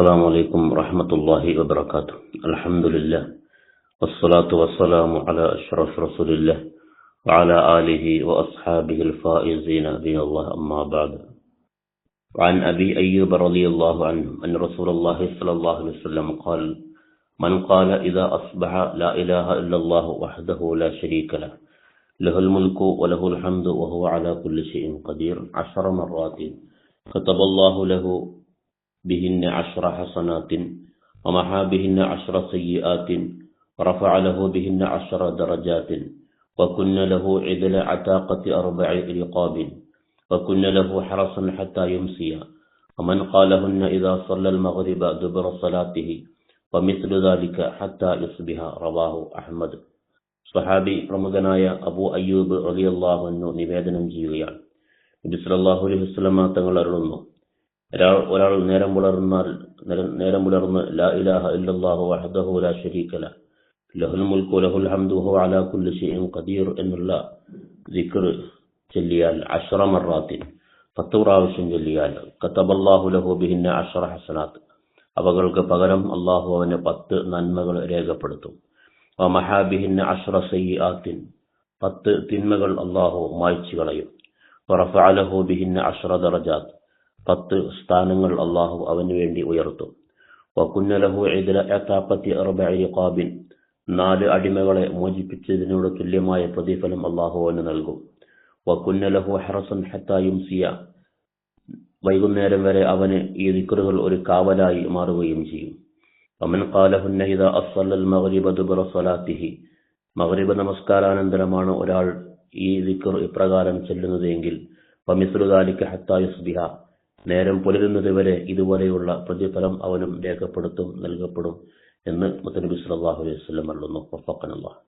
السلام عليكم ورحمة الله وبركاته. الحمد لله والصلاة والسلام على أشرف رسول الله وعلى آله وأصحابه الفائزين بإذن الله، أما بعد. وعن أبي أيوب رضي الله عنه أن رسول الله صلى الله عليه وسلم قال: من قال إذا أصبح لا إله إلا الله وحده لا شريك له له الملك وله الحمد وهو على كل شيء قدير 10 مرات كتب الله له بهن 10 حسنات ومحى بهن 10 سيئات ورفع له بهن 10 درجات وكن له عدل عتاقة 4 رقاب وكن له حرسا حتى يمسي ومن قالهن إذا صلى المغرب دبر صلاته ومثل ذلك حتى يصبح. رواه أحمد. സ്വഹാബി പ്രമുഖനായ അബൂ അയ്യൂബ് റളിയല്ലാഹു അൻഹു നിവേദനം ചെയ്യുകയാണ്, നബി സല്ലല്ലാഹു അലൈഹി വസല്ലം തങ്ങൾ അരുളുന്നു, ഒരാൾ നേരം പുലർന്ന് ലാ ഇലാഹ ഇല്ലല്ലാഹു വഹ്ദഹു ലാ ശരീക ലഹു ലഹുൽ മുൽക്കു വലഹുൽ ഹംദു വഹുവ അലാ കുല്ലി ഷൈഇൻ ഖദീർ എന്നുള്ള ദിക്ർ ചൊല്ലിയാൽ 10 മർറാത്തിൻ 10 പ്രാവശ്യം ചൊല്ലിയാൽ കതബല്ലാഹു ലഹു ബിഹിന്ന 10 ഹസനാത്ത്, അവകൾക്ക് പകരം അല്ലാഹു അവന് 10 നന്മകൾ രേഖപ്പെടുത്തും. വമഹാ ബിഹിന്ന 10 സയ്യിആത്തിൻ, 10 തിന്മകൾ അല്ലാഹു മായ്ച്ചു കളയും. വറഫഅ ലഹു ബിഹിന്ന 10 ദറജാത്ത്, 10 സ്ഥാനങ്ങൾ അല്ലാഹു അവന് വേണ്ടി ഉയർത്തും. വകുന്ന ലഹു ഇദ്ല അതാഖത്തി 4 റിഖാബിൻ, 4 അടിമകളെ മോചിപ്പിച്ചതിനോട് തുല്യമായ പ്രതിഫലം അല്ലാഹു അവന് നൽകും. വകുന്ന ലഹു ഹറസൻ ഹത്താ യുംസിയ, വൈകുന്നേരം വരെ അവന് ഈ ദിക്റുകൾ ഒരു കാവലായി മാറുകയും ചെയ്യും. വമൻ ഖാലഹുന്ന ഇദാ അസ്സല്ലൽ മഗ്രിബ ദുബറ സ്വലാത്തിഹി, മഗ്രിബ് നമസ്കാരാനന്തരമാണ് ഒരാൾ ഈ ദിക്ർ ഇപ്രകാരം ചൊല്ലുന്നതെങ്കിൽ വമിസ്ലു ദാലിക ഹത്താ യുസ്ബിഹ, നേരം പുലരുന്നത് വരെ ഇതുപോലെയുള്ള പ്രതിഫലം അവനും നൽകപ്പെടും എന്ന് മുത്തനബി സല്ലല്ലാഹു അലൈഹി വസല്ലം പറയുന്നു. വഫഖനല്ലാഹ്.